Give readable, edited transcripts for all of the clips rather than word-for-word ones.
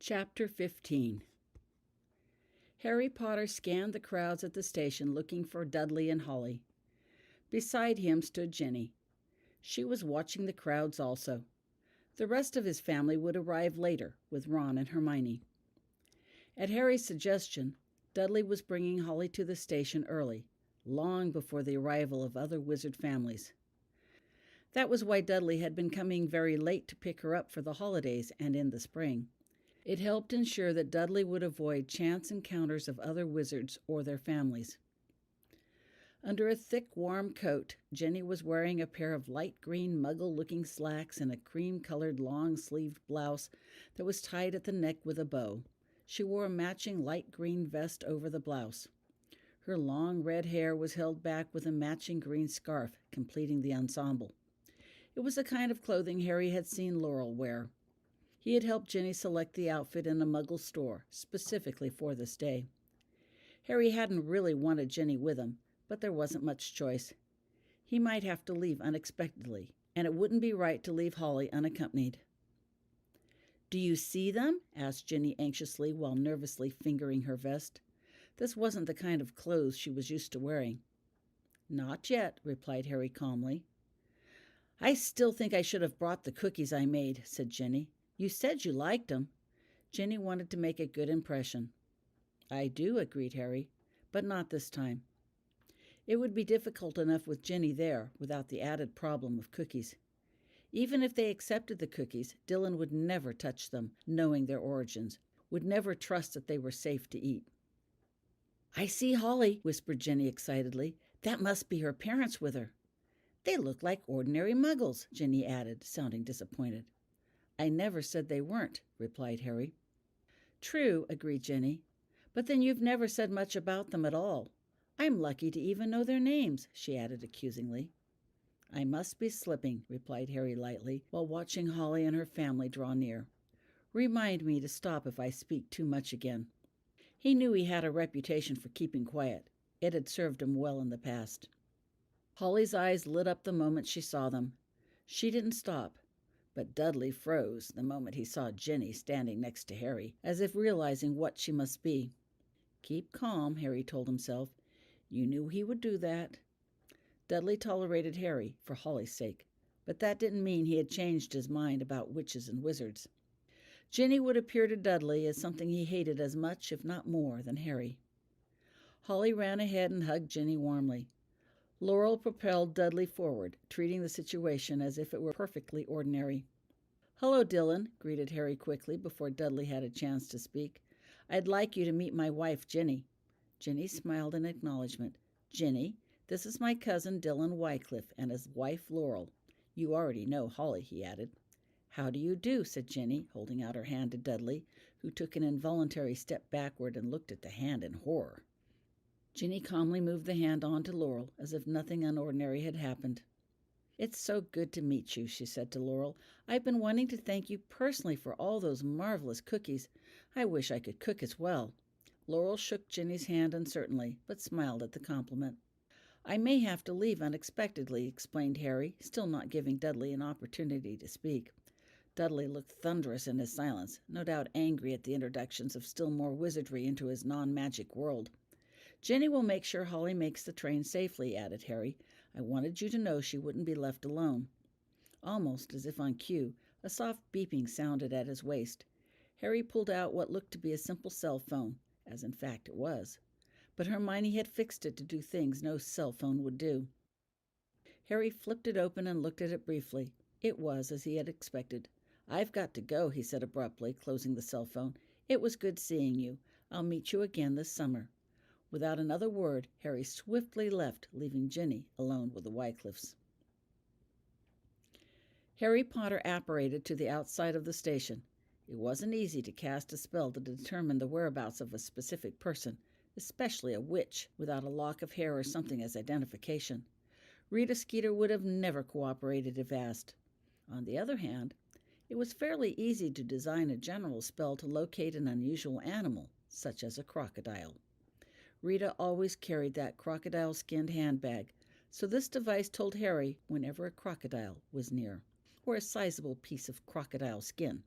Chapter 15. Harry Potter scanned the crowds at the station looking for Dudley and Holly. Beside him stood Ginny. She was watching the crowds also. The rest of his family would arrive later with Ron and Hermione. At Harry's suggestion, Dudley was bringing Holly to the station early, long before the arrival of other wizard families. That was why Dudley had been coming very late to pick her up for the holidays and in the spring. It helped ensure that Dudley would avoid chance encounters of other wizards or their families. Under a thick, warm coat, Jenny was wearing a pair of light green muggle-looking slacks and a cream-colored long-sleeved blouse that was tied at the neck with a bow. She wore a matching light green vest over the blouse. Her long red hair was held back with a matching green scarf, completing the ensemble. It was the kind of clothing Harry had seen Laurel wear. He had helped Ginny select the outfit in a Muggle store, specifically for this day. Harry hadn't really wanted Ginny with him, but there wasn't much choice. He might have to leave unexpectedly, and it wouldn't be right to leave Holly unaccompanied. "Do you see them?" asked Ginny anxiously while nervously fingering her vest. This wasn't the kind of clothes she was used to wearing. "Not yet," replied Harry calmly. "I still think I should have brought the cookies I made," said Ginny. "You said you liked them." Ginny wanted to make a good impression. "I do," agreed Harry, "but not this time." It would be difficult enough with Ginny there without the added problem of cookies. Even if they accepted the cookies, Dylan would never touch them, knowing their origins, would never trust that they were safe to eat. "I see Holly," whispered Ginny excitedly. "That must be her parents with her." "They look like ordinary muggles," Ginny added, sounding disappointed. "I never said they weren't," replied Harry. "True," agreed Ginny, "but then you've never said much about them at all. I'm lucky to even know their names," she added accusingly. "I must be slipping," replied Harry lightly, while watching Holly and her family draw near. "Remind me to stop if I speak too much again." He knew he had a reputation for keeping quiet. It had served him well in the past. Holly's eyes lit up the moment she saw them. She didn't stop, but Dudley froze the moment he saw Ginny standing next to Harry, as if realizing what she must be. "Keep calm," Harry told himself. "You knew he would do that." Dudley tolerated Harry for Holly's sake, but that didn't mean he had changed his mind about witches and wizards. Ginny would appear to Dudley as something he hated as much, if not more, than Harry. Holly ran ahead and hugged Ginny warmly. Laurel propelled Dudley forward, treating the situation as if it were perfectly ordinary. "Hello, Dylan," greeted Harry quickly before Dudley had a chance to speak. "I'd like you to meet my wife, Ginny." Ginny smiled in acknowledgement. "Ginny, this is my cousin Dylan Wycliffe and his wife Laurel. You already know Holly," he added. "How do you do?" said Ginny, holding out her hand to Dudley, who took an involuntary step backward and looked at the hand in horror. Ginny calmly moved the hand on to Laurel as if nothing unordinary had happened. "It's so good to meet you," she said to Laurel. "I've been wanting to thank you personally for all those marvelous cookies. I wish I could cook as well." Laurel shook Ginny's hand uncertainly, but smiled at the compliment. "I may have to leave unexpectedly," explained Harry, still not giving Dudley an opportunity to speak. Dudley looked thunderous in his silence, no doubt angry at the introductions of still more wizardry into his non-magic world. "Ginny will make sure Holly makes the train safely," added Harry. "I wanted you to know she wouldn't be left alone." Almost as if on cue, a soft beeping sounded at his waist. Harry pulled out what looked to be a simple cell phone, as in fact it was. But Hermione had fixed it to do things no cell phone would do. Harry flipped it open and looked at it briefly. It was as he had expected. "I've got to go," he said abruptly, closing the cell phone. "It was good seeing you. I'll meet you again this summer." Without another word, Harry swiftly left, leaving Ginny alone with the Wycliffes. Harry Potter apparated to the outside of the station. It wasn't easy to cast a spell to determine the whereabouts of a specific person, especially a witch, without a lock of hair or something as identification. Rita Skeeter would have never cooperated if asked. On the other hand, it was fairly easy to design a general spell to locate an unusual animal, such as a crocodile. Rita always carried that crocodile-skinned handbag, so this device told Harry whenever a crocodile was near, or a sizable piece of crocodile skin.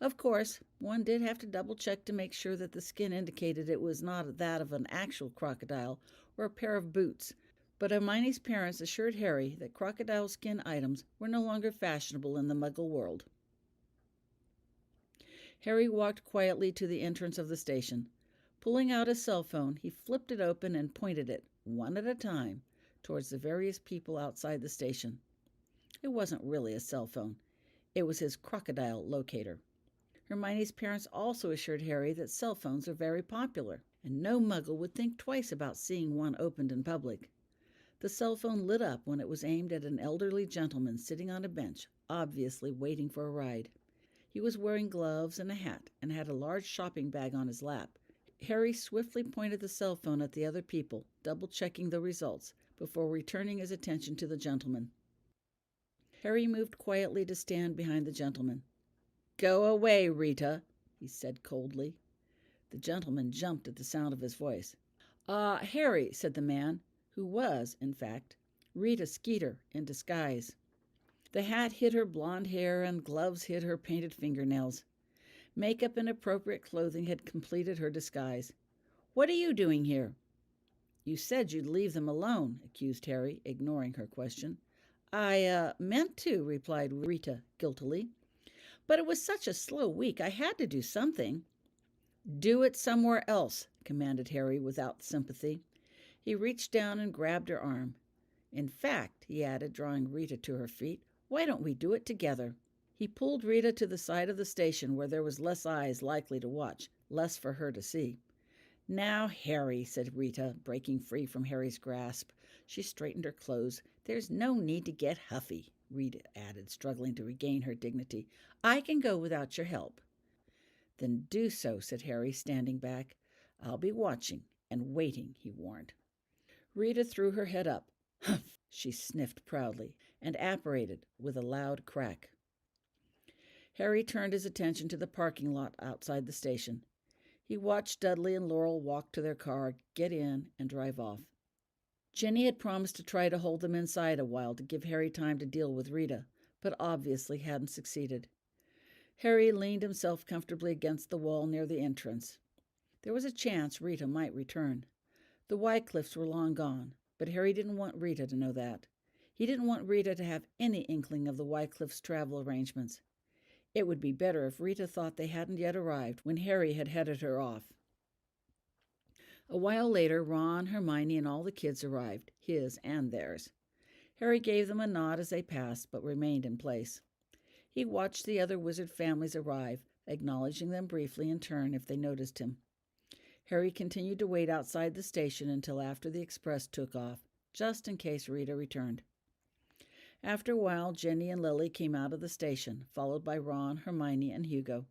Of course, one did have to double-check to make sure that the skin indicated it was not that of an actual crocodile or a pair of boots, but Hermione's parents assured Harry that crocodile skin items were no longer fashionable in the Muggle world. Harry walked quietly to the entrance of the station. Pulling out his cell phone, he flipped it open and pointed it, one at a time, towards the various people outside the station. It wasn't really a cell phone. It was his crocodile locator. Hermione's parents also assured Harry that cell phones are very popular, and no Muggle would think twice about seeing one opened in public. The cell phone lit up when it was aimed at an elderly gentleman sitting on a bench, obviously waiting for a ride. He was wearing gloves and a hat and had a large shopping bag on his lap. Harry swiftly pointed the cell phone at the other people, double-checking the results, before returning his attention to the gentleman. Harry moved quietly to stand behind the gentleman. "Go away, Rita," he said coldly. The gentleman jumped at the sound of his voice. Harry," said the man, who was, in fact, Rita Skeeter in disguise. The hat hid her blonde hair and gloves hid her painted fingernails. Makeup and appropriate clothing had completed her disguise. "What are you doing here?" "You said you'd leave them alone," accused Harry, ignoring her question. "I meant to," replied Rita guiltily. "But it was such a slow week, I had to do something." "Do it somewhere else," commanded Harry without sympathy. He reached down and grabbed her arm. "In fact," he added, drawing Rita to her feet, "why don't we do it together?" He pulled Rita to the side of the station where there was less eyes likely to watch, less for her to see. "Now, Harry," said Rita, breaking free from Harry's grasp. She straightened her clothes. "There's no need to get huffy," Rita added, struggling to regain her dignity. "I can go without your help." "Then do so," said Harry, standing back. "I'll be watching and waiting," he warned. Rita threw her head up. "Humph!" she sniffed proudly, and apparated with a loud crack. Harry turned his attention to the parking lot outside the station. He watched Dudley and Laurel walk to their car, get in, and drive off. Ginny had promised to try to hold them inside a while to give Harry time to deal with Rita, but obviously hadn't succeeded. Harry leaned himself comfortably against the wall near the entrance. There was a chance Rita might return. The Wycliffes were long gone, but Harry didn't want Rita to know that. He didn't want Rita to have any inkling of the Wycliffes' travel arrangements. It would be better if Rita thought they hadn't yet arrived when Harry had headed her off. A while later, Ron, Hermione, and all the kids arrived, his and theirs. Harry gave them a nod as they passed, but remained in place. He watched the other wizard families arrive, acknowledging them briefly in turn if they noticed him. Harry continued to wait outside the station until after the express took off, just in case Rita returned. After a while, Ginny and Lily came out of the station, followed by Ron, Hermione, and Hugo.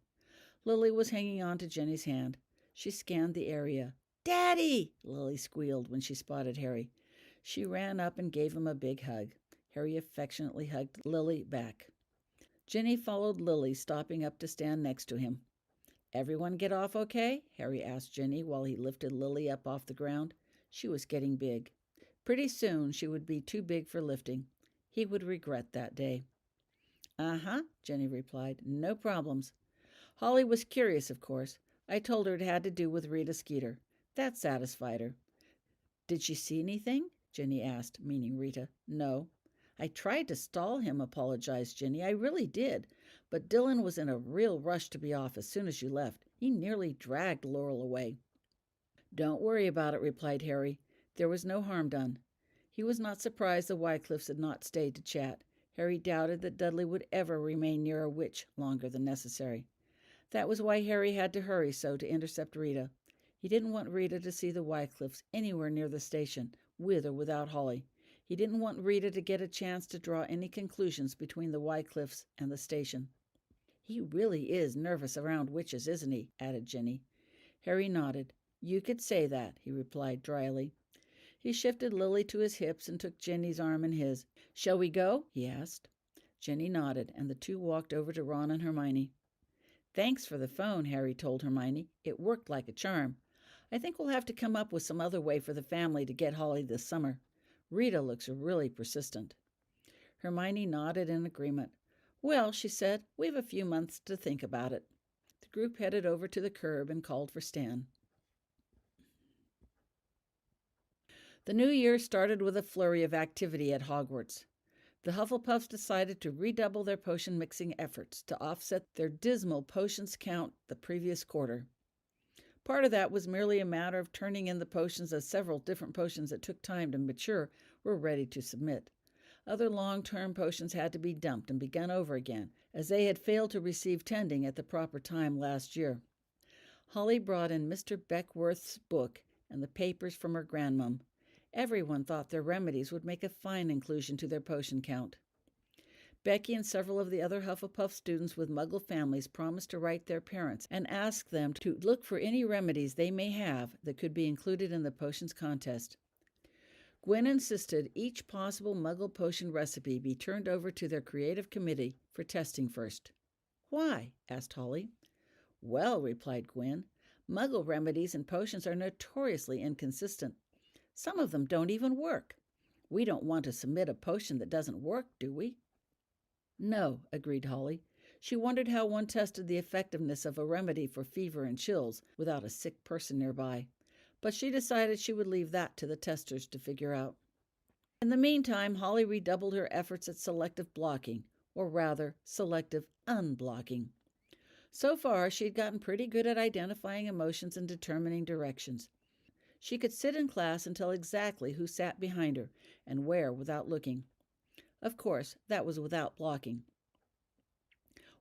Lily was hanging on to Ginny's hand. She scanned the area. "Daddy!" Lily squealed when she spotted Harry. She ran up and gave him a big hug. Harry affectionately hugged Lily back. Ginny followed Lily, stopping up to stand next to him. "Everyone get off okay?" Harry asked Ginny while he lifted Lily up off the ground. She was getting big. Pretty soon she would be too big for lifting. He would regret that day. "Uh-huh," Ginny replied. "No problems. Holly was curious, of course. I told her it had to do with Rita Skeeter. That satisfied her." "Did she see anything?" Ginny asked, meaning Rita. "No. I tried to stall him," apologized Ginny. "I really did. But Dylan was in a real rush to be off as soon as you left. He nearly dragged Laurel away." "Don't worry about it," replied Harry. "There was no harm done." He was not surprised the Wycliffes had not stayed to chat. Harry doubted that Dudley would ever remain near a witch longer than necessary. That was why Harry had to hurry so to intercept Rita. He didn't want Rita to see the Wycliffes anywhere near the station, with or without Holly. He didn't want Rita to get a chance to draw any conclusions between the Wycliffes and the station. "He really is nervous around witches, isn't he?" added Ginny. Harry nodded. "You could say that," he replied dryly. He shifted Lily to his hips and took Ginny's arm in his. "Shall we go?" he asked. Ginny nodded, and the two walked over to Ron and Hermione. "Thanks for the phone," Harry told Hermione. "It worked like a charm. I think we'll have to come up with some other way for the family to get Holly this summer. Rita looks really persistent." Hermione nodded in agreement. "Well," she said, "we've a few months to think about it." The group headed over to the curb and called for Stan. The new year started with a flurry of activity at Hogwarts. The Hufflepuffs decided to redouble their potion mixing efforts to offset their dismal potions count the previous quarter. Part of that was merely a matter of turning in the potions, as several different potions that took time to mature were ready to submit. Other long-term potions had to be dumped and begun over again, as they had failed to receive tending at the proper time last year. Holly brought in Mr. Beckworth's book and the papers from her grandmum. Everyone thought their remedies would make a fine inclusion to their potion count. Becky and several of the other Hufflepuff students with Muggle families promised to write their parents and ask them to look for any remedies they may have that could be included in the potions contest. Gwen insisted each possible Muggle potion recipe be turned over to their creative committee for testing first. "Why?" asked Holly. "Well," replied Gwen, "Muggle remedies and potions are notoriously inconsistent. Some of them don't even work. We don't want to submit a potion that doesn't work, do we?" "No," agreed Holly. She wondered how one tested the effectiveness of a remedy for fever and chills without a sick person nearby, but she decided she would leave that to the testers to figure out. In the meantime, Holly redoubled her efforts at selective blocking, or rather, selective unblocking. So far, she had gotten pretty good at identifying emotions and determining directions. She could sit in class and tell exactly who sat behind her and where without looking. Of course, that was without blocking.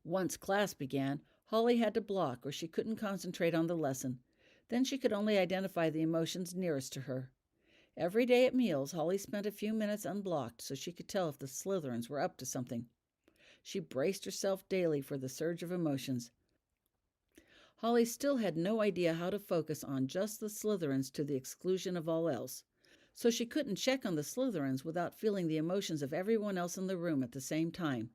Once class began, Holly had to block or she couldn't concentrate on the lesson. Then she could only identify the emotions nearest to her. Every day at meals, Holly spent a few minutes unblocked so she could tell if the Slytherins were up to something. She braced herself daily for the surge of emotions. Holly still had no idea how to focus on just the Slytherins to the exclusion of all else, so she couldn't check on the Slytherins without feeling the emotions of everyone else in the room at the same time.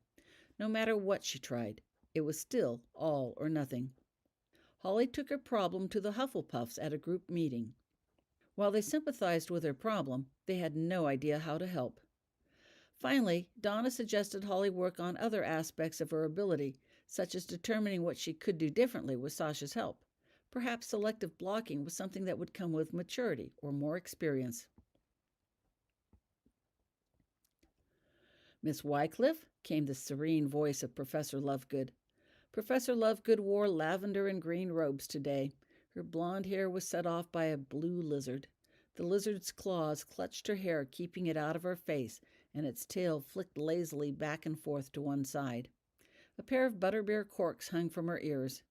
No matter what she tried, it was still all or nothing. Holly took her problem to the Hufflepuffs at a group meeting. While they sympathized with her problem, they had no idea how to help. Finally, Donna suggested Holly work on other aspects of her ability, such as determining what she could do differently with Sasha's help. Perhaps selective blocking was something that would come with maturity or more experience. "Miss Wycliffe," came the serene voice of Professor Lovegood. Professor Lovegood wore lavender and green robes today. Her blonde hair was set off by a blue lizard. The lizard's claws clutched her hair, keeping it out of her face, and its tail flicked lazily back and forth to one side. A pair of butterbeer corks hung from her ears.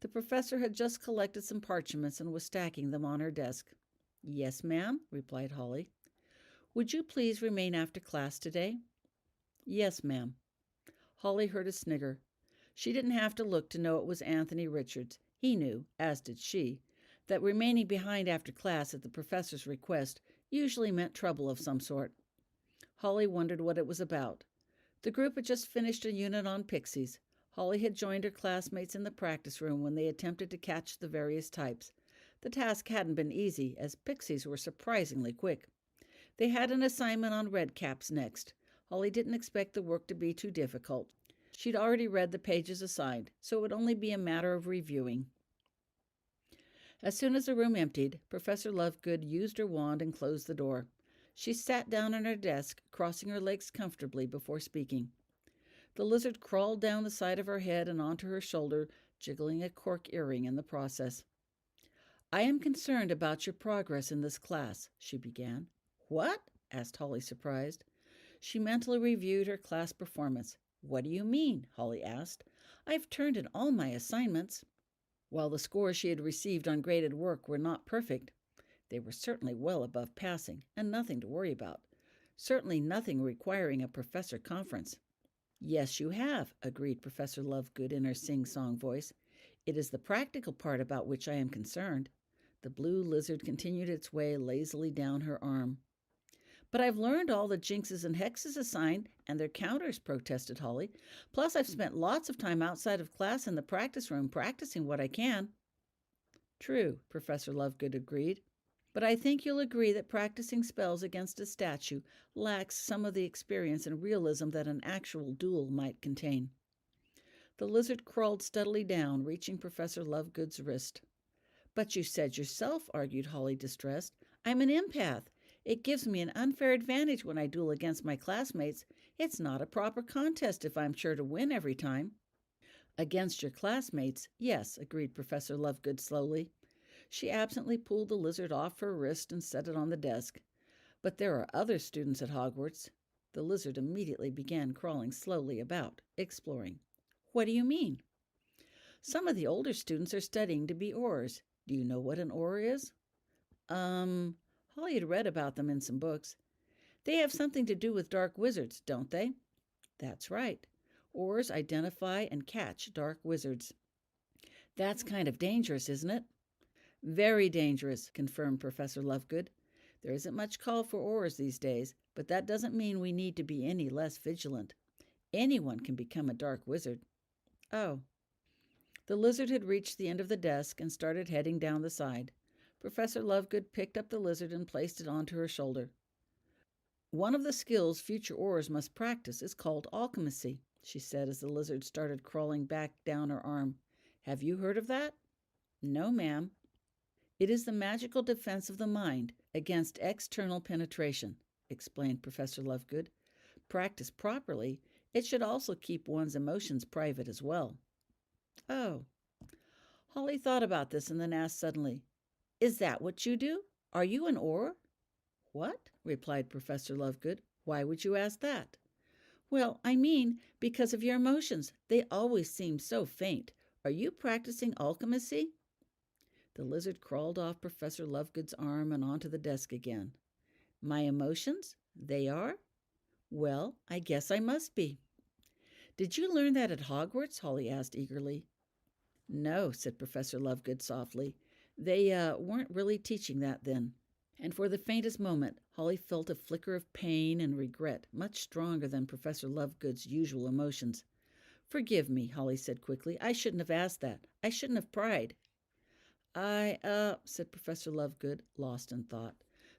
The professor had just collected some parchments and was stacking them on her desk. "Yes, ma'am," replied Holly. "Would you please remain after class today?" "Yes, ma'am." Holly heard a snigger. She didn't have to look to know it was Anthony Richards. He knew, as did she, that remaining behind after class at the professor's request usually meant trouble of some sort. Holly wondered what it was about. The group had just finished a unit on pixies. Holly had joined her classmates in the practice room when they attempted to catch the various types. The task hadn't been easy, as pixies were surprisingly quick. They had an assignment on redcaps next. Holly didn't expect the work to be too difficult. She'd already read the pages assigned, so it would only be a matter of reviewing. As soon as the room emptied, Professor Lovegood used her wand and closed the door. She sat down on her desk, crossing her legs comfortably before speaking. The lizard crawled down the side of her head and onto her shoulder, jiggling a cork earring in the process. "I am concerned about your progress in this class," she began. "What?" asked Holly, surprised. She mentally reviewed her class performance. "What do you mean?" Holly asked. "I've turned in all my assignments." While the scores she had received on graded work were not perfect, they were certainly well above passing, and nothing to worry about. Certainly nothing requiring a professor conference. "Yes, you have," agreed Professor Lovegood in her sing-song voice. "It is the practical part about which I am concerned." The blue lizard continued its way lazily down her arm. "But I've learned all the jinxes and hexes assigned and their counters," protested Holly. "Plus, I've spent lots of time outside of class in the practice room practicing what I can." "True," Professor Lovegood agreed. "But I think you'll agree that practicing spells against a statue lacks some of the experience and realism that an actual duel might contain." The lizard crawled steadily down, reaching Professor Lovegood's wrist. But you said yourself, argued Holly, distressed. I'm an empath. It gives me an unfair advantage when I duel against my classmates. It's not a proper contest if I'm sure to win every time. Against your classmates, yes, agreed Professor Lovegood slowly. She absently pulled the lizard off her wrist and set it on the desk. But there are other students at Hogwarts. The lizard immediately began crawling slowly about, exploring. What do you mean? Some of the older students are studying to be Aurors. Do you know what an Auror is? Holly had read about them in some books. They have something to do with dark wizards, don't they? That's right. Aurors identify and catch dark wizards. That's kind of dangerous, isn't it? Very dangerous, confirmed Professor Lovegood. There isn't much call for Aurors these days, but that doesn't mean we need to be any less vigilant. Anyone can become a dark wizard. Oh. The lizard had reached the end of the desk and started heading down the side. Professor Lovegood picked up the lizard and placed it onto her shoulder. One of the skills future Aurors must practice is called alchemy, she said as the lizard started crawling back down her arm. Have you heard of that? No, ma'am. It is the magical defense of the mind against external penetration, explained Professor Lovegood. Practiced properly, it should also keep one's emotions private as well. Oh. Holly thought about this and then asked suddenly, Is that what you do? Are you an Auror? What? Replied Professor Lovegood. Why would you ask that? Well, I mean, because of your emotions. They always seem so faint. Are you practicing alchemy? The lizard crawled off Professor Lovegood's arm and onto the desk again. My emotions? They are? Well, I guess I must be. Did you learn that at Hogwarts? Holly asked eagerly. No, said Professor Lovegood softly. They weren't really teaching that then. And for the faintest moment, Holly felt a flicker of pain and regret, much stronger than Professor Lovegood's usual emotions. Forgive me, Holly said quickly. I shouldn't have asked that. I shouldn't have pried. Said Professor Lovegood, lost in thought.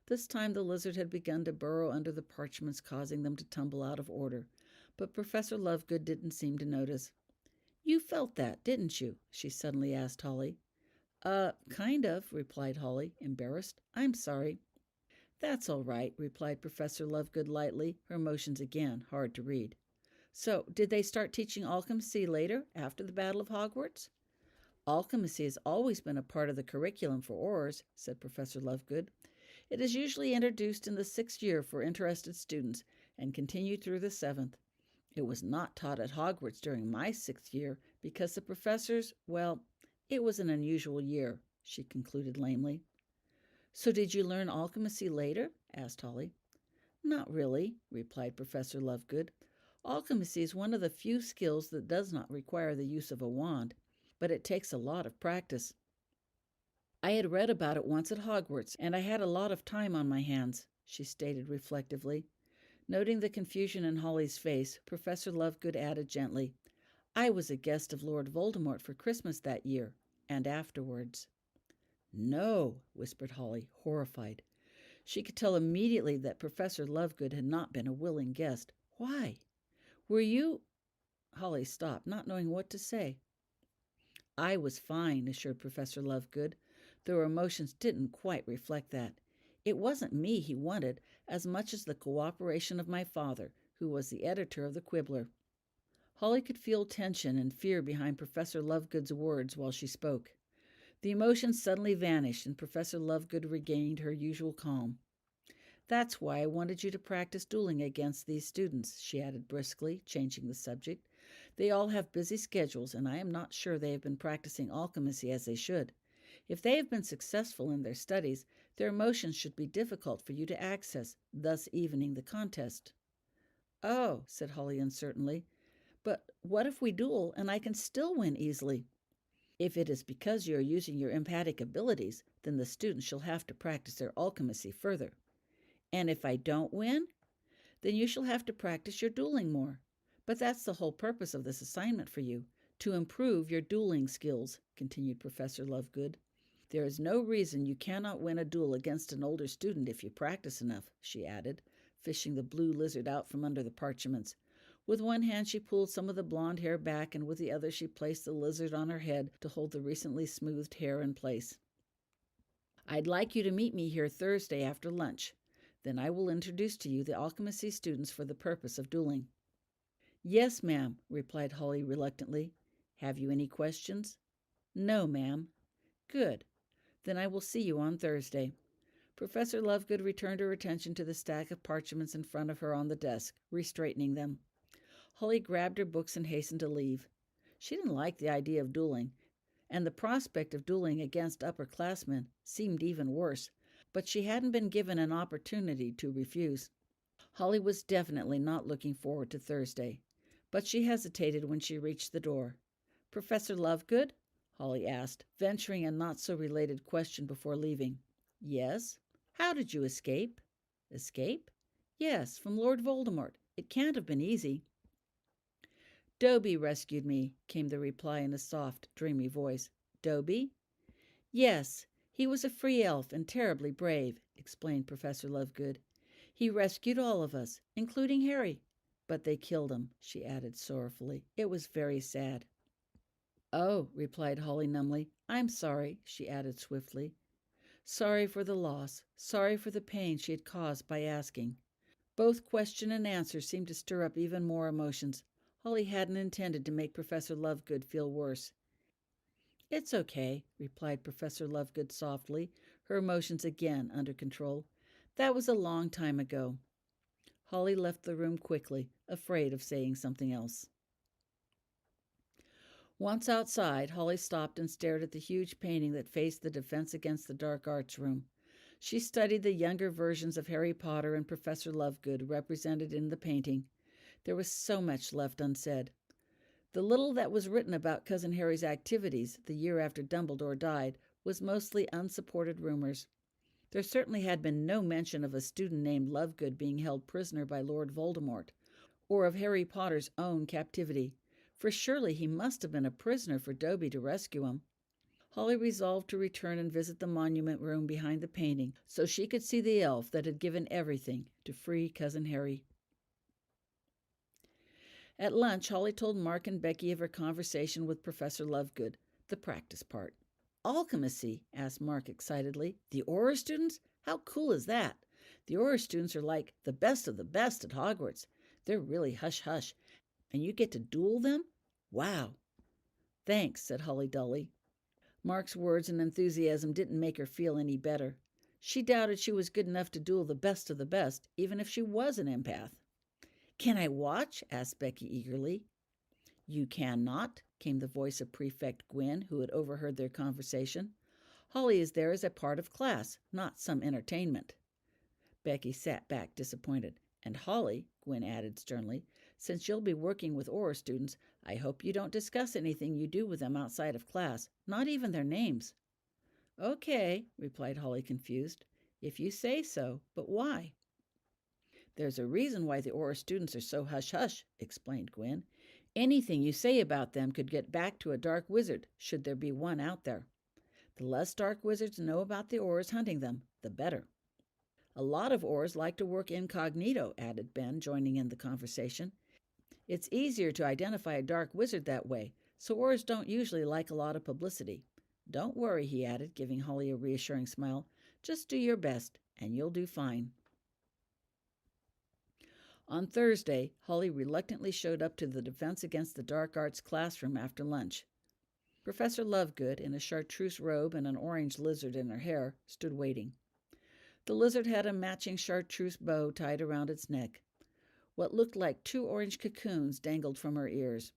This time the lizard had begun to burrow under the parchments, causing them to tumble out of order. But Professor Lovegood didn't seem to notice. You felt that, didn't you? She suddenly asked Holly. Kind of, replied Holly, embarrassed. I'm sorry. That's all right, replied Professor Lovegood lightly, her emotions again hard to read. So, did they start teaching alchemy later, after the Battle of Hogwarts? Alchemy has always been a part of the curriculum for Aurors, said Professor Lovegood. It is usually introduced in the 6th year for interested students and continued through the 7th. It was not taught at Hogwarts during my 6th year because the professors, well, it was an unusual year, she concluded lamely. So did you learn alchemy later? Asked Holly. Not really, replied Professor Lovegood. Alchemy is one of the few skills that does not require the use of a wand, but it takes a lot of practice. I had read about it once at Hogwarts, and I had a lot of time on my hands, she stated reflectively. Noting the confusion in Holly's face, Professor Lovegood added gently, I was a guest of Lord Voldemort for Christmas that year, and afterwards. No, whispered Holly, horrified. She could tell immediately that Professor Lovegood had not been a willing guest. Why? Were you... Holly stopped, not knowing what to say. I was fine, assured Professor Lovegood, though her emotions didn't quite reflect that. It wasn't me he wanted, as much as the cooperation of my father, who was the editor of the Quibbler. Holly could feel tension and fear behind Professor Lovegood's words while she spoke. The emotions suddenly vanished, and Professor Lovegood regained her usual calm. That's why I wanted you to practice dueling against these students, she added briskly, changing the subject. They all have busy schedules, and I am not sure they have been practicing alchemy as they should. If they have been successful in their studies, their emotions should be difficult for you to access, thus evening the contest. Oh, said Holly uncertainly, but what if we duel and I can still win easily? If it is because you are using your empathic abilities, then the students shall have to practice their alchemy further. And if I don't win, then you shall have to practice your dueling more. But that's the whole purpose of this assignment for you, to improve your dueling skills, continued Professor Lovegood. There is no reason you cannot win a duel against an older student if you practice enough, she added, fishing the blue lizard out from under the parchments. With one hand she pulled some of the blonde hair back, and with the other she placed the lizard on her head to hold the recently smoothed hair in place. "I'd like you to meet me here Thursday after lunch. Then I will introduce to you the alchemy students for the purpose of dueling." "Yes, ma'am," replied Holly reluctantly. "Have you any questions?" "No, ma'am." "Good. Then I will see you on Thursday." Professor Lovegood returned her attention to the stack of parchments in front of her on the desk, restraightening them. Holly grabbed her books and hastened to leave. She didn't like the idea of dueling, and the prospect of dueling against upperclassmen seemed even worse, but she hadn't been given an opportunity to refuse. Holly was definitely not looking forward to Thursday, but she hesitated when she reached the door. "Professor Lovegood?" Holly asked, venturing a not-so-related question before leaving. "Yes." "How did you escape?" "Escape?" "Yes, from Lord Voldemort. It can't have been easy." "Dobie rescued me," came the reply in a soft, dreamy voice. "Dobie?" "Yes, he was a free elf and terribly brave," explained Professor Lovegood. "He rescued all of us, including Harry. But they killed him," she added sorrowfully. "It was very sad." "Oh," replied Holly numbly. "I'm sorry," she added swiftly. Sorry for the loss, sorry for the pain she had caused by asking. Both question and answer seemed to stir up even more emotions. Holly hadn't intended to make Professor Lovegood feel worse. "It's okay," replied Professor Lovegood softly, her emotions again under control. "That was a long time ago." Holly left the room quickly, afraid of saying something else. Once outside, Holly stopped and stared at the huge painting that faced the Defense Against the Dark Arts room. She studied the younger versions of Harry Potter and Professor Lovegood represented in the painting. There was so much left unsaid. The little that was written about Cousin Harry's activities the year after Dumbledore died was mostly unsupported rumors. There certainly had been no mention of a student named Lovegood being held prisoner by Lord Voldemort, or of Harry Potter's own captivity, for surely he must have been a prisoner for Dobie to rescue him. Holly resolved to return and visit the monument room behind the painting so she could see the elf that had given everything to free Cousin Harry. At lunch, Holly told Mark and Becky of her conversation with Professor Lovegood, the practice part. "Alchemy?" asked Mark excitedly. "The Auror students? How cool is that? The Auror students are like the best of the best at Hogwarts. They're really hush-hush, and you get to duel them? Wow." "Thanks," said Holly dully. Mark's words and enthusiasm didn't make her feel any better. She doubted she was good enough to duel the best of the best, even if she was an empath. "Can I watch?" asked Becky eagerly. "You cannot," came the voice of Prefect Gwyn, who had overheard their conversation. "Holly is there as a part of class, not some entertainment." Becky sat back disappointed. "And Holly," Gwyn added sternly, "since you'll be working with Auror students, I hope you don't discuss anything you do with them outside of class, not even their names." "Okay," replied Holly, confused. "If you say so, but why?" "There's a reason why the Auror students are so hush-hush," explained Gwyn. "Anything you say about them could get back to a dark wizard, should there be one out there. The less dark wizards know about the Aurors hunting them, the better." "A lot of Aurors like to work incognito," added Ben, joining in the conversation. "It's easier to identify a dark wizard that way, so Aurors don't usually like a lot of publicity. Don't worry," he added, giving Holly a reassuring smile. "Just do your best, and you'll do fine." On Thursday, Holly reluctantly showed up to the Defense Against the Dark Arts classroom after lunch. Professor Lovegood, in a chartreuse robe and an orange lizard in her hair, stood waiting. The lizard had a matching chartreuse bow tied around its neck. What looked like 2 orange cocoons dangled from her ears.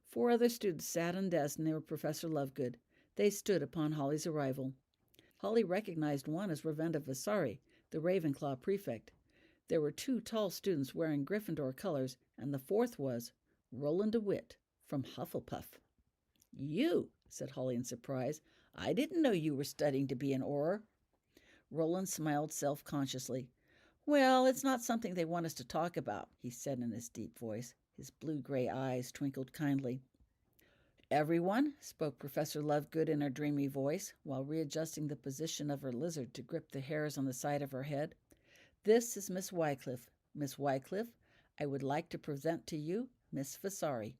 4 other students sat on desks near Professor Lovegood. They stood upon Holly's arrival. Holly recognized one as Ravenda Vasari, the Ravenclaw prefect. There were 2 tall students wearing Gryffindor colors, and the 4th was Roland DeWitt from Hufflepuff. "You," said Holly in surprise. "I didn't know you were studying to be an Auror." Roland smiled self-consciously. "Well, it's not something they want us to talk about," he said in his deep voice. His blue-gray eyes twinkled kindly. "Everyone," spoke Professor Lovegood in her dreamy voice, while readjusting the position of her lizard to grip the hairs on the side of her head. "This is Miss Wycliffe. Miss Wycliffe, I would like to present to you Miss Vasari."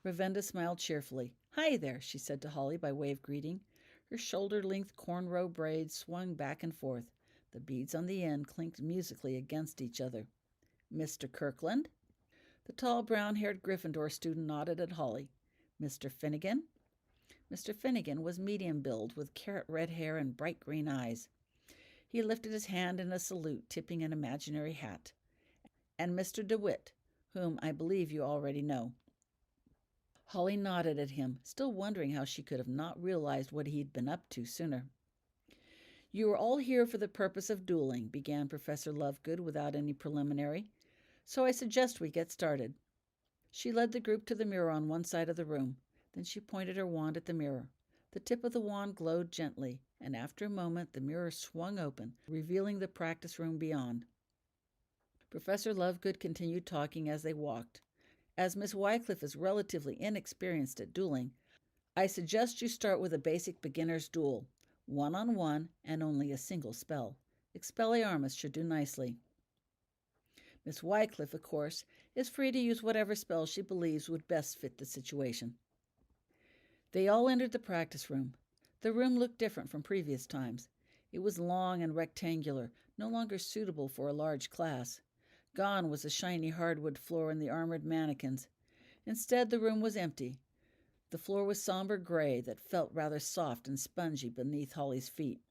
Ravinda smiled cheerfully. "Hi there," she said to Holly by way of greeting. Her shoulder-length cornrow braids swung back and forth. The beads on the end clinked musically against each other. "Mr. Kirkland?" The tall brown-haired Gryffindor student nodded at Holly. "Mr. Finnegan?" Mr. Finnegan was medium-build with carrot-red hair and bright green eyes. He lifted his hand in a salute, tipping an imaginary hat. "And Mr. DeWitt, whom I believe you already know." Holly nodded at him, still wondering how she could have not realized what he'd been up to sooner. "You are all here for the purpose of dueling," began Professor Lovegood without any preliminary, "so I suggest we get started." She led the group to the mirror on one side of the room. Then she pointed her wand at the mirror. The tip of the wand glowed gently, and after a moment the mirror swung open, revealing the practice room beyond. Professor Lovegood continued talking as they walked. "As Miss Wycliffe is relatively inexperienced at dueling, I suggest you start with a basic beginner's duel, one-on-one and only a single spell. Expelliarmus should do nicely. Miss Wycliffe, of course, is free to use whatever spell she believes would best fit the situation." They all entered the practice room. The room looked different from previous times. It was long and rectangular, no longer suitable for a large class. Gone was the shiny hardwood floor and the armored mannequins. Instead, the room was empty. The floor was somber gray that felt rather soft and spongy beneath Holly's feet.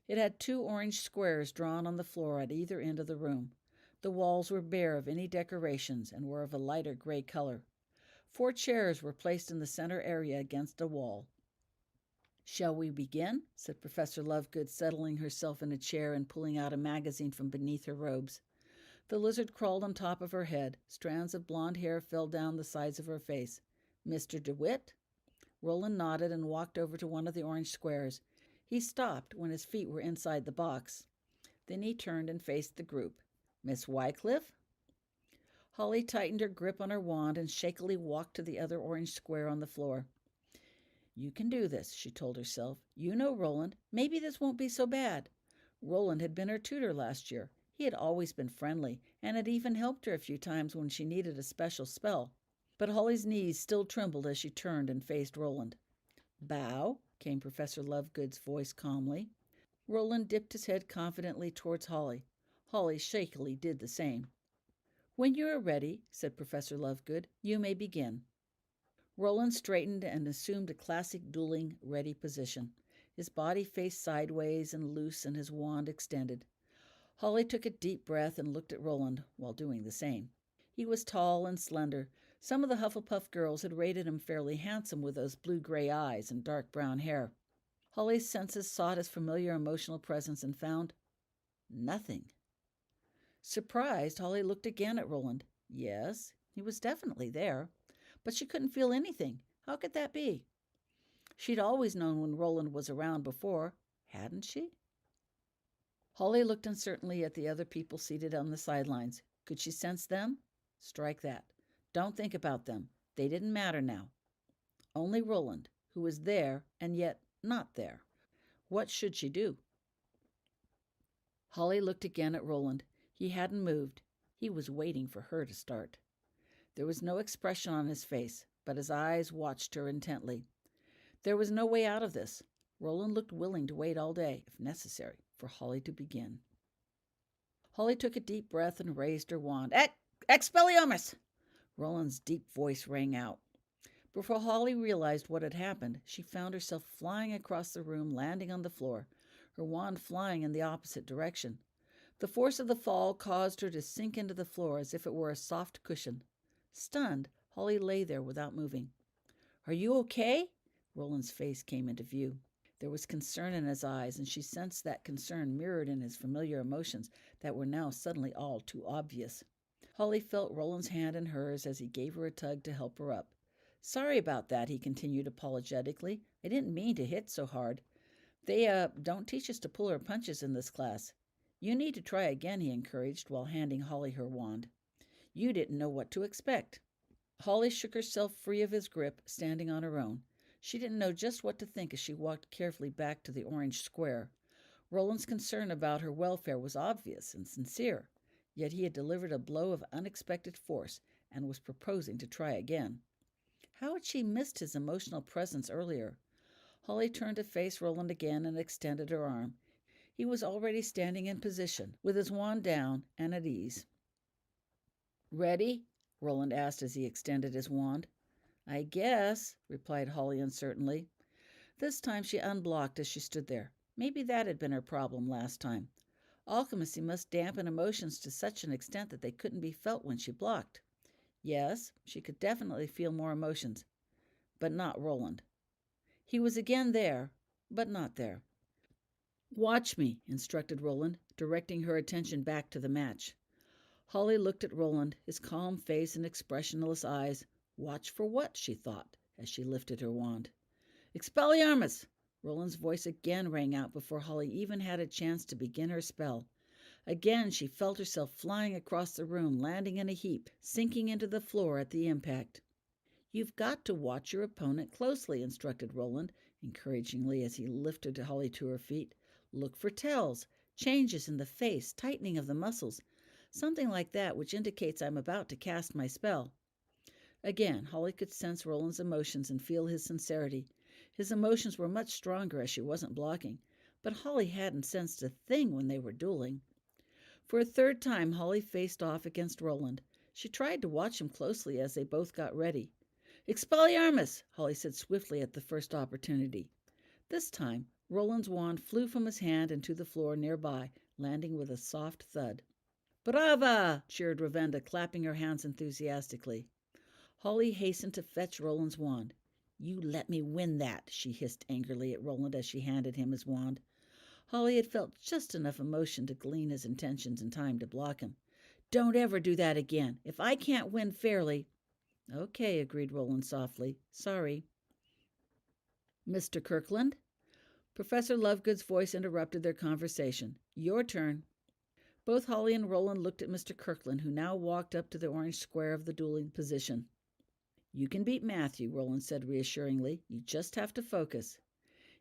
It had 2 orange squares drawn on the floor at either end of the room. The walls were bare of any decorations and were of a lighter gray color. 4 chairs were placed in the center area against a wall. "Shall we begin?" said Professor Lovegood, settling herself in a chair and pulling out a magazine from beneath her robes. The lizard crawled on top of her head. Strands of blonde hair fell down the sides of her face. "Mr. DeWitt?" Roland nodded and walked over to one of the orange squares. He stopped when his feet were inside the box. Then he turned and faced the group. "Miss Wycliffe?" Holly tightened her grip on her wand and shakily walked to the other orange square on the floor. "You can do this," she told herself. "You know Roland. Maybe this won't be so bad." Roland had been her tutor last year. He had always been friendly and had even helped her a few times when she needed a special spell. But Holly's knees still trembled as she turned and faced Roland. "Bow," came Professor Lovegood's voice calmly. Roland dipped his head confidently towards Holly. Holly shakily did the same. "When you are ready," said Professor Lovegood, "you may begin." Roland straightened and assumed a classic dueling ready position. His body faced sideways and loose and his wand extended. Holly took a deep breath and looked at Roland while doing the same. He was tall and slender. Some of the Hufflepuff girls had rated him fairly handsome with those blue-gray eyes and dark brown hair. Holly's senses sought his familiar emotional presence and found nothing. Surprised, Holly looked again at Roland. Yes, he was definitely there, but she couldn't feel anything. How could that be? She'd always known when Roland was around before, hadn't she? Holly looked uncertainly at the other people seated on the sidelines. Could she sense them? Strike that. Don't think about them. They didn't matter now. Only Roland, who was there and yet not there. What should she do? Holly looked again at Roland. He hadn't moved. He was waiting for her to start. There was no expression on his face, but his eyes watched her intently. There was no way out of this. Roland looked willing to wait all day, if necessary, for Holly to begin. Holly took a deep breath and raised her wand. Expelliarmus! Roland's deep voice rang out. Before Holly realized what had happened, she found herself flying across the room, landing on the floor, her wand flying in the opposite direction. The force of the fall caused her to sink into the floor as if it were a soft cushion. Stunned, Holly lay there without moving. "Are you okay?" Roland's face came into view. There was concern in his eyes, and she sensed that concern mirrored in his familiar emotions that were now suddenly all too obvious. Holly felt Roland's hand in hers as he gave her a tug to help her up. "Sorry about that," he continued apologetically. "I didn't mean to hit so hard. They don't teach us to pull our punches in this class. You need to try again," he encouraged while handing Holly her wand. "You didn't know what to expect." Holly shook herself free of his grip, standing on her own. She didn't know just what to think as she walked carefully back to the orange square. Roland's concern about her welfare was obvious and sincere. Yet he had delivered a blow of unexpected force and was proposing to try again. How had she missed his emotional presence earlier? Holly turned to face Roland again and extended her arm. He was already standing in position, with his wand down and at ease. "Ready?" Roland asked as he extended his wand. "I guess," replied Holly uncertainly. This time she unblocked as she stood there. Maybe that had been her problem last time. Alchemy must dampen emotions to such an extent that they couldn't be felt when she blocked. Yes, she could definitely feel more emotions, but not Roland. He was again there, but not there. "Watch me," instructed Roland, directing her attention back to the match. Holly looked at Roland, his calm face and expressionless eyes. Watch for what, she thought, as she lifted her wand. "Expelliarmus!" Roland's voice again rang out before Holly even had a chance to begin her spell. Again she felt herself flying across the room, landing in a heap, sinking into the floor at the impact. "You've got to watch your opponent closely," instructed Roland, encouragingly as he lifted Holly to her feet. "Look for tells, changes in the face, tightening of the muscles, something like that which indicates I'm about to cast my spell." Again, Holly could sense Roland's emotions and feel his sincerity. His emotions were much stronger as she wasn't blocking, but Holly hadn't sensed a thing when they were dueling. For a third time, Holly faced off against Roland. She tried to watch him closely as they both got ready. "Expelliarmus!" Holly said swiftly at the first opportunity. This time, Roland's wand flew from his hand and to the floor nearby, landing with a soft thud. "Brava!" cheered Ravenda, clapping her hands enthusiastically. Holly hastened to fetch Roland's wand. "You let me win that," she hissed angrily at Roland as she handed him his wand. Holly had felt just enough emotion to glean his intentions in time to block him. "Don't ever do that again. If I can't win fairly—" "Okay," agreed Roland softly. "Sorry." "Mr. Kirkland?" Professor Lovegood's voice interrupted their conversation. "Your turn." Both Holly and Roland looked at Mr. Kirkland, who now walked up to the orange square of the dueling position. "You can beat Matthew," Roland said reassuringly. "You just have to focus."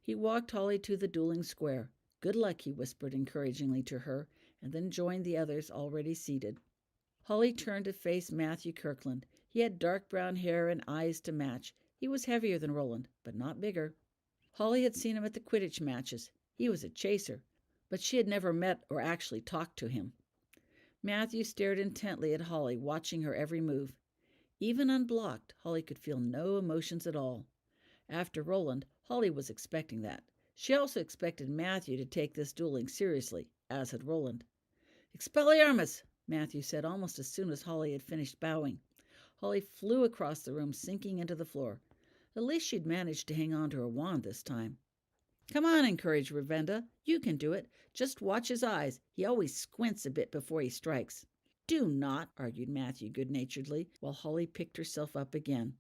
He walked Holly to the dueling square. "Good luck," he whispered encouragingly to her, and then joined the others already seated. Holly turned to face Matthew Kirkland. He had dark brown hair and eyes to match. He was heavier than Roland, but not bigger. Holly had seen him at the Quidditch matches. He was a chaser, but she had never met or actually talked to him. Matthew stared intently at Holly, watching her every move. Even unblocked, Holly could feel no emotions at all. After Roland, Holly was expecting that. She also expected Matthew to take this dueling seriously, as had Roland. "Expelliarmus!" Matthew said almost as soon as Holly had finished bowing. Holly flew across the room, sinking into the floor. At least she'd managed to hang on to her wand this time. "Come on," encouraged Ravenda. "You can do it. Just watch his eyes. He always squints a bit before he strikes." "Do not," argued Matthew good-naturedly, while Holly picked herself up again.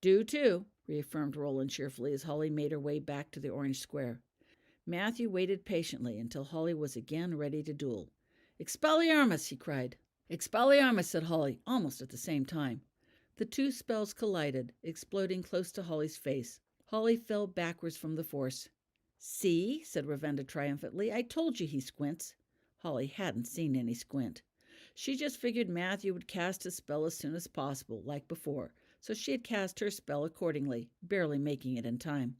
"Do too," reaffirmed Roland cheerfully as Holly made her way back to the orange square. Matthew waited patiently until Holly was again ready to duel. "Expelliarmus!" he cried. "Expelliarmus!" said Holly, almost at the same time. The two spells collided, exploding close to Holly's face. Holly fell backwards from the force. "See," said Ravenda triumphantly, "I told you he squints." Holly hadn't seen any squint. She just figured Matthew would cast his spell as soon as possible, like before, so she had cast her spell accordingly, barely making it in time.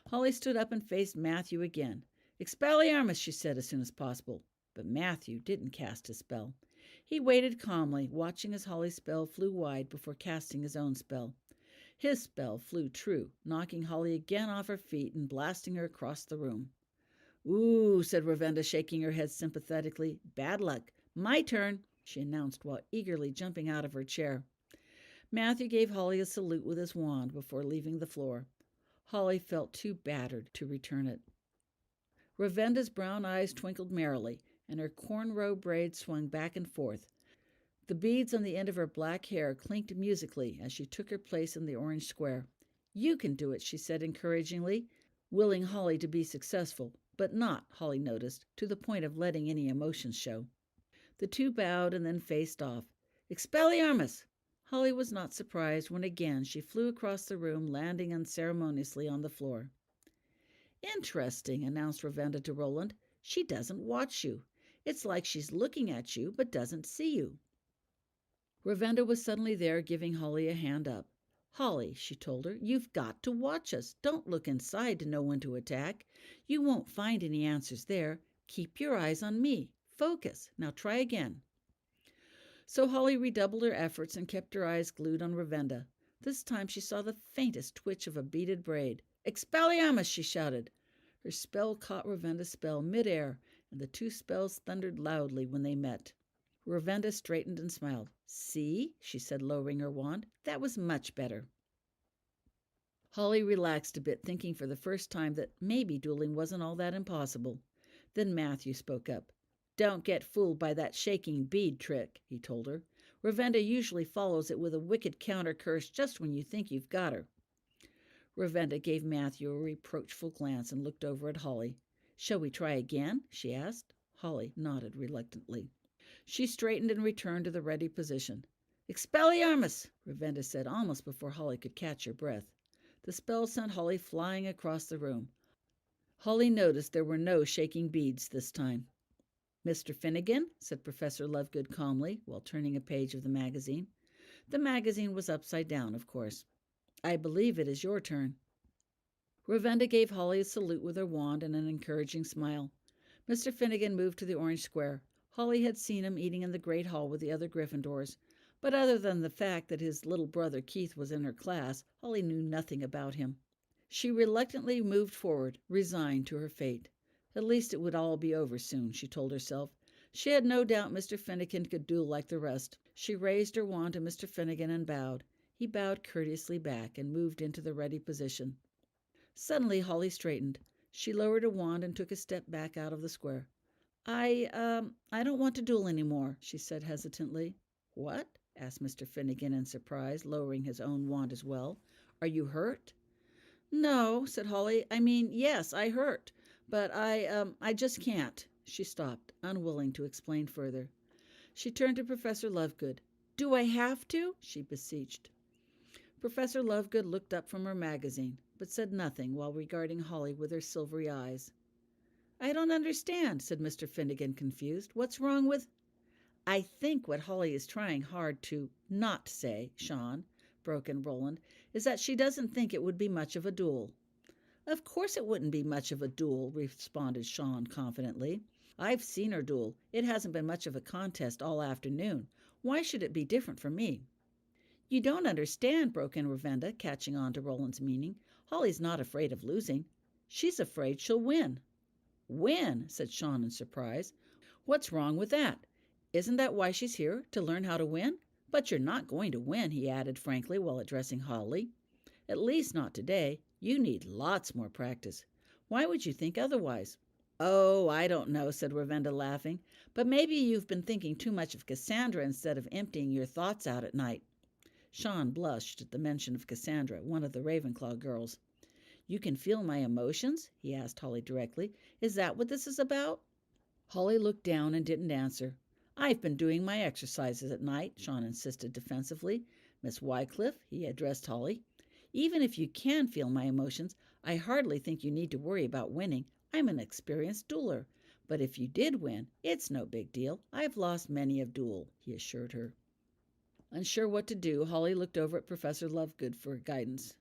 Holly stood up and faced Matthew again. "Expelliarmus," she said as soon as possible. But Matthew didn't cast his spell. He waited calmly, watching as Holly's spell flew wide before casting his own spell. His spell flew true, knocking Holly again off her feet and blasting her across the room. "Ooh," said Ravenda, shaking her head sympathetically. "Bad luck. My turn," she announced while eagerly jumping out of her chair. Matthew gave Holly a salute with his wand before leaving the floor. Holly felt too battered to return it. Ravenda's brown eyes twinkled merrily, and her cornrow braids swung back and forth. The beads on the end of her black hair clinked musically as she took her place in the orange square. "You can do it," she said encouragingly, willing Holly to be successful, but not, Holly noticed, to the point of letting any emotions show. The two bowed and then faced off. "Expelliarmus!" Holly was not surprised when again she flew across the room, landing unceremoniously on the floor. "Interesting," announced Ravenda to Roland. "She doesn't watch you. It's like she's looking at you but doesn't see you. Ravenda was suddenly there, giving Holly a hand up. Holly, she told her, you've got to watch us. Don't look inside to know when to attack. You won't find any answers there. Keep your eyes on me. Focus. Now try again. So Holly redoubled her efforts and kept her eyes glued on Ravenda. This time she saw the faintest twitch of a beaded braid. Expelliarmus, she shouted. Her spell caught Ravenda's spell mid-air, and the two spells thundered loudly when they met. Ravenda straightened and smiled. See, she said, lowering her wand, that was much better. Holly relaxed a bit, thinking for the first time that maybe dueling wasn't all that impossible. Then Matthew spoke up. Don't get fooled by that shaking bead trick, he told her. Ravenda usually follows it with a wicked counter curse just when you think you've got her. Ravenda gave Matthew a reproachful glance and looked over at Holly. Shall we try again? She asked. Holly nodded reluctantly. She straightened and returned to the ready position. Expelliarmus, Ravenda said almost before Holly could catch her breath. The spell sent Holly flying across the room. Holly noticed there were no shaking beads this time. Mr. Finnegan, said Professor Lovegood calmly, while turning a page of the magazine. The magazine was upside down, of course. I believe it is your turn. Ravenda gave Holly a salute with her wand and an encouraging smile. Mr. Finnegan moved to the orange square. Holly had seen him eating in the great hall with the other Gryffindors, but other than the fact that his little brother Keith was in her class, Holly knew nothing about him. She reluctantly moved forward, resigned to her fate. At least it would all be over soon, she told herself. She had no doubt Mr. Finnegan could duel like the rest. She raised her wand to Mr. Finnegan and bowed. He bowed courteously back and moved into the ready position. Suddenly Holly straightened. She lowered her wand and took a step back out of the square. I don't want to duel anymore, she said hesitantly. What? Asked Mr. Finnegan in surprise, lowering his own wand as well. Are you hurt? No, said Holly. I mean, yes, I hurt. But I just can't. She stopped, unwilling to explain further. She turned to Professor Lovegood. Do I have to? She beseeched. Professor Lovegood looked up from her magazine, but said nothing while regarding Holly with her silvery eyes. I don't understand, said Mr. Finnegan, confused. What's wrong with... I think what Holly is trying hard to not say, Sean, broke in Roland, is that she doesn't think it would be much of a duel. Of course it wouldn't be much of a duel, responded Sean confidently. I've seen her duel. It hasn't been much of a contest all afternoon. Why should it be different for me? You don't understand, broke in Ravenda, catching on to Roland's meaning. Holly's not afraid of losing. She's afraid she'll win. Win, said Sean in surprise. What's wrong with that? Isn't that why she's here, to learn how to win? But you're not going to win, he added frankly while addressing Holly. At least not today. You need lots more practice. Why would you think otherwise? Oh, I don't know, said Ravenda, laughing. But maybe you've been thinking too much of Cassandra instead of emptying your thoughts out at night. Sean blushed at the mention of Cassandra, one of the Ravenclaw girls. You can feel my emotions? He asked Holly directly. Is that what this is about? Holly looked down and didn't answer. I've been doing my exercises at night, Sean insisted defensively. Miss Wycliffe, he addressed Holly. Even if you can feel my emotions, I hardly think you need to worry about winning. I'm an experienced dueler. But if you did win, it's no big deal. I've lost many a duel, he assured her. Unsure what to do, Holly looked over at Professor Lovegood for guidance.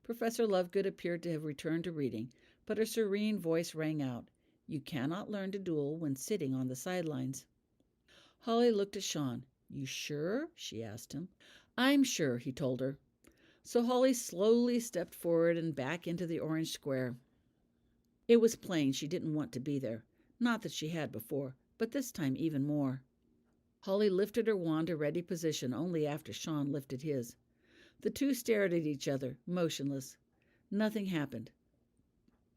Professor Lovegood appeared to have returned to reading, but her serene voice rang out. You cannot learn to duel when sitting on the sidelines. Holly looked at Sean. You sure? She asked him. I'm sure, he told her. So Holly slowly stepped forward and back into the orange square. It was plain she didn't want to be there. Not that she had before, but this time even more. Holly lifted her wand to ready position only after Sean lifted his. The two stared at each other, motionless. Nothing happened.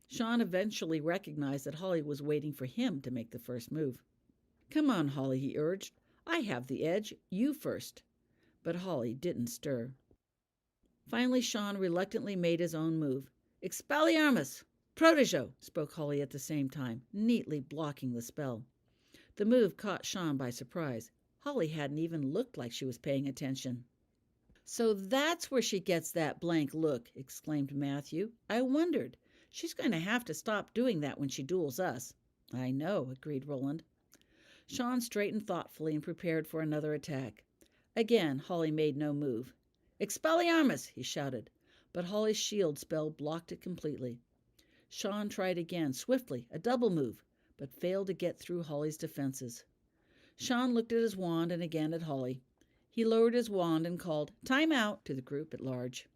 Sean eventually recognized that Holly was waiting for him to make the first move. Come on, Holly, he urged. I have the edge. You first. But Holly didn't stir. Finally, Sean reluctantly made his own move. Expelliarmus! Protégé! Spoke Holly at the same time, neatly blocking the spell. The move caught Sean by surprise. Holly hadn't even looked like she was paying attention. So that's where she gets that blank look, exclaimed Matthew. I wondered. She's going to have to stop doing that when she duels us. I know, agreed Roland. Sean straightened thoughtfully and prepared for another attack. Again, Holly made no move. "Expelliarmus!" he shouted, but Holly's shield spell blocked it completely. Sean tried again, swiftly, a double move, but failed to get through Holly's defenses. Sean looked at his wand and again at Holly. He lowered his wand and called, "Time out!" to the group at large.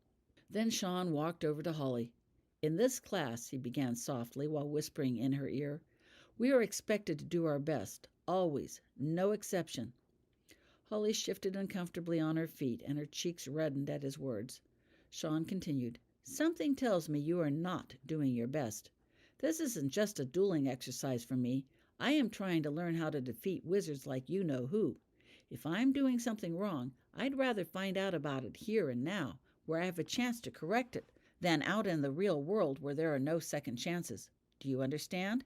Then Sean walked over to Holly. "In this class," he began softly while whispering in her ear, "we are expected to do our best, always, no exception." Holly shifted uncomfortably on her feet, and her cheeks reddened at his words. Sean continued, "Something tells me you are not doing your best. This isn't just a dueling exercise for me. I am trying to learn how to defeat wizards like you know who. If I'm doing something wrong, I'd rather find out about it here and now, where I have a chance to correct it, than out in the real world where there are no second chances. Do you understand?"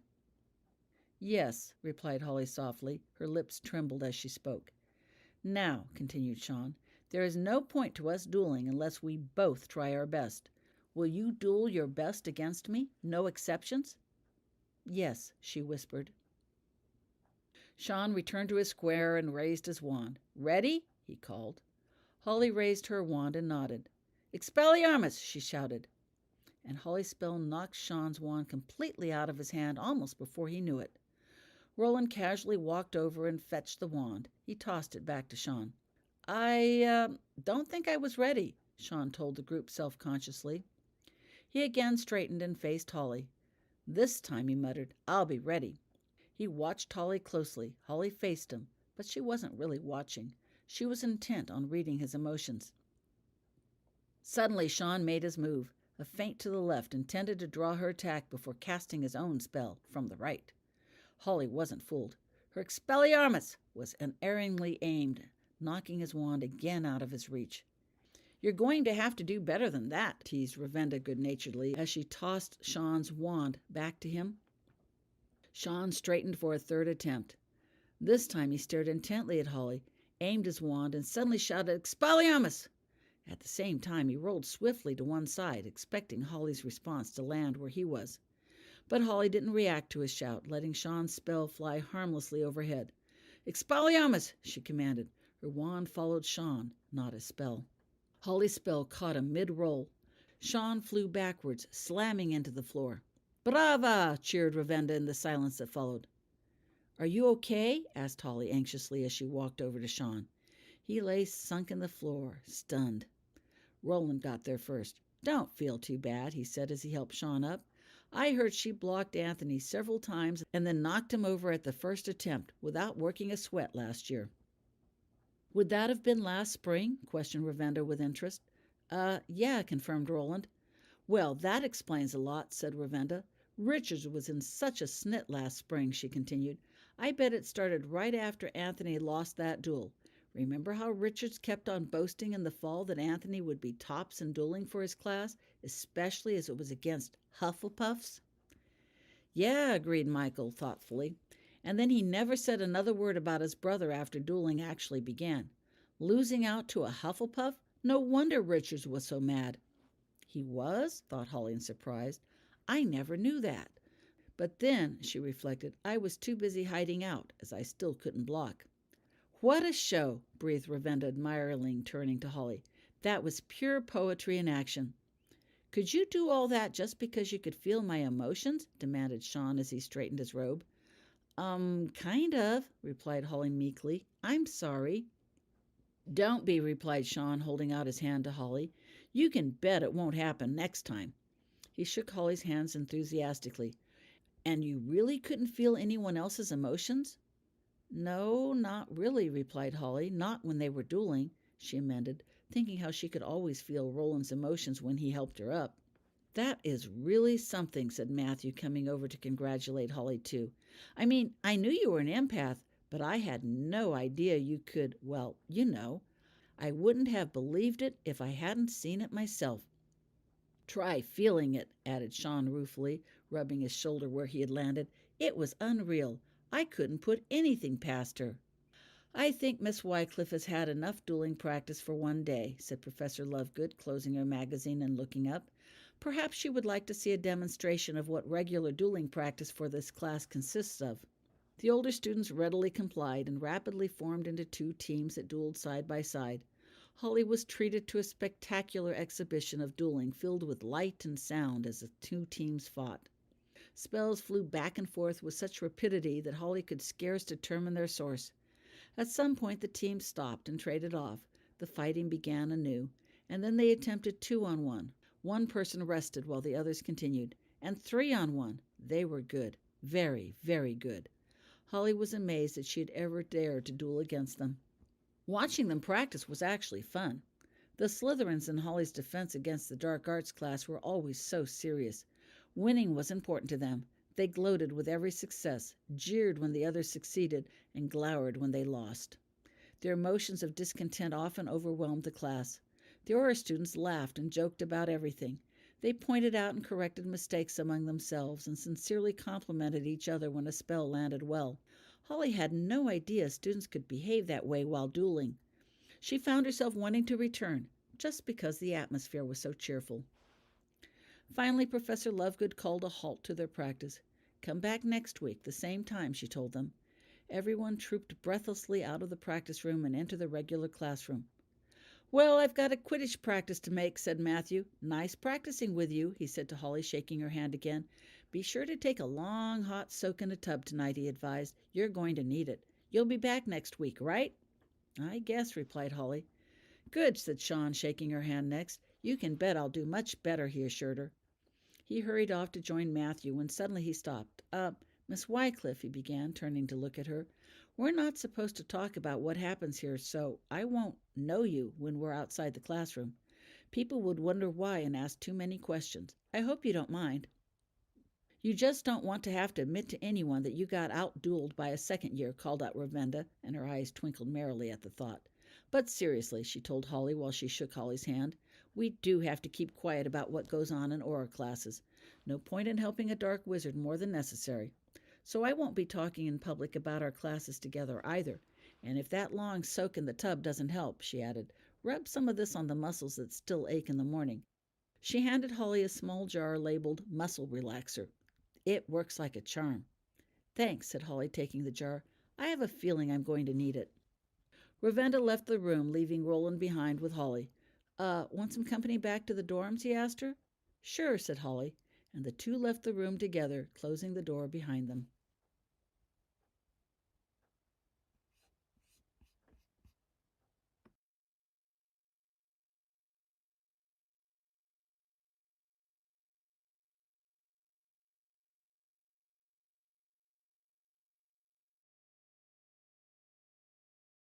"Yes," replied Holly softly. Her lips trembled as she spoke. "Now," continued Sean, "there is no point to us dueling unless we both try our best. Will you duel your best against me? No exceptions?" "Yes," she whispered. Sean returned to his square and raised his wand. "Ready?" he called. Holly raised her wand and nodded. "Expelliarmus!" she shouted. And Holly's spell knocked Sean's wand completely out of his hand almost before he knew it. Roland casually walked over and fetched the wand. He tossed it back to Sean. I don't think I was ready," Sean told the group self-consciously. He again straightened and faced Holly. "This time," he muttered, "I'll be ready." He watched Holly closely. Holly faced him, but she wasn't really watching. She was intent on reading his emotions. Suddenly, Sean made his move, a feint to the left, intended to draw her attack before casting his own spell from the right. Holly wasn't fooled. Her Expelliarmus was unerringly aimed, knocking his wand again out of his reach. "You're going to have to do better than that," teased Ravinda good-naturedly as she tossed Sean's wand back to him. Sean straightened for a third attempt. This time he stared intently at Holly, aimed his wand, and suddenly shouted, "Expelliarmus!" At the same time, he rolled swiftly to one side, expecting Holly's response to land where he was. But Holly didn't react to his shout, letting Sean's spell fly harmlessly overhead. "Expelliarmus!" she commanded. Her wand followed Sean, not his spell. Holly's spell caught him mid-roll. Sean flew backwards, slamming into the floor. "Brava!" cheered Ravinda in the silence that followed. "Are you okay?" asked Holly anxiously as she walked over to Sean. He lay sunk in the floor, stunned. Roland got there first. "Don't feel too bad," he said as he helped Sean up. "I heard she blocked Anthony several times and then knocked him over at the first attempt without working a sweat last year." "Would that have been last spring?" questioned Ravinda with interest. Yeah," confirmed Roland. "Well, that explains a lot," said Ravinda. "Richards was in such a snit last spring," she continued. "I bet it started right after Anthony lost that duel. Remember how Richards kept on boasting in the fall that Anthony would be tops in dueling for his class, especially as it was against Hufflepuffs?" "Yeah," agreed Michael thoughtfully. "And then he never said another word about his brother after dueling actually began. Losing out to a Hufflepuff? No wonder Richards was so mad." "He was?" thought Holly in surprise. "I never knew that. But then," she reflected, "I was too busy hiding out, as I still couldn't block." "What a show!" breathed Ravinda admiringly, turning to Holly. "That was pure poetry in action." "Could you do all that just because you could feel my emotions?" demanded Sean as he straightened his robe. Kind of," replied Holly meekly. "I'm sorry." "Don't be," replied Sean, holding out his hand to Holly. "You can bet it won't happen next time." He shook Holly's hands enthusiastically. "And you really couldn't feel anyone else's emotions?" "No, not really," replied Holly. "Not when they were dueling," she amended, thinking how she could always feel Roland's emotions when he helped her up. "That is really something," said Matthew, coming over to congratulate Holly too. "I mean, I knew you were an empath, but I had no idea you could, well, you know. I wouldn't have believed it if I hadn't seen it myself." "Try feeling it," added Sean ruefully, rubbing his shoulder where he had landed. "It was unreal. I couldn't put anything past her." "I think Miss Wycliffe has had enough dueling practice for one day," said Professor Lovegood, closing her magazine and looking up. "Perhaps she would like to see a demonstration of what regular dueling practice for this class consists of." The older students readily complied and rapidly formed into two teams that dueled side by side. Holly was treated to a spectacular exhibition of dueling filled with light and sound as the two teams fought. Spells flew back and forth with such rapidity that Holly could scarce determine their source. At some point the teams stopped and traded off. The fighting began anew, and then they attempted 2-on-1. One person rested while the others continued, and 3-on-1. They were good, very, very good. Holly was amazed that she had ever dared to duel against them. Watching them practice was actually fun. The Slytherins in Holly's defense against the dark arts class were always so serious. Winning was important to them. They gloated with every success, jeered when the others succeeded, and glowered when they lost. Their emotions of discontent often overwhelmed the class. The Auror students laughed and joked about everything. They pointed out and corrected mistakes among themselves and sincerely complimented each other when a spell landed well. Holly had no idea students could behave that way while dueling. She found herself wanting to return, just because the atmosphere was so cheerful. Finally, Professor Lovegood called a halt to their practice. "Come back next week, the same time," she told them. Everyone trooped breathlessly out of the practice room and into the regular classroom. "Well, I've got a Quidditch practice to make," said Matthew. "Nice practicing with you," he said to Holly, shaking her hand again. "Be sure to take a long hot soak in a tub tonight," he advised. "You're going to need it. You'll be back next week, right?" "I guess," replied Holly. "Good," said Sean, shaking her hand next. "You can bet I'll do much better," he assured her. He hurried off to join Matthew when suddenly he stopped. Miss Wycliffe," he began, turning to look at her, "we're not supposed to talk about what happens here, so I won't know you when we're outside the classroom. People would wonder why and ask too many questions. I hope you don't mind." "You just don't want to have to admit to anyone that you got out-dueled by a second year," called out Ravinda, and her eyes twinkled merrily at the thought. "But seriously," she told Holly while she shook Holly's hand, "we do have to keep quiet about what goes on in Auror classes. No point in helping a dark wizard more than necessary. So I won't be talking in public about our classes together either. And if that long soak in the tub doesn't help," she added, "rub some of this on the muscles that still ache in the morning." She handed Holly a small jar labeled Muscle Relaxer. "It works like a charm." "Thanks," said Holly, taking the jar. "I have a feeling I'm going to need it." Ravinda left the room, leaving Roland behind with Holly. Want some company back to the dorms?" he asked her. "Sure," said Holly, and the two left the room together, closing the door behind them.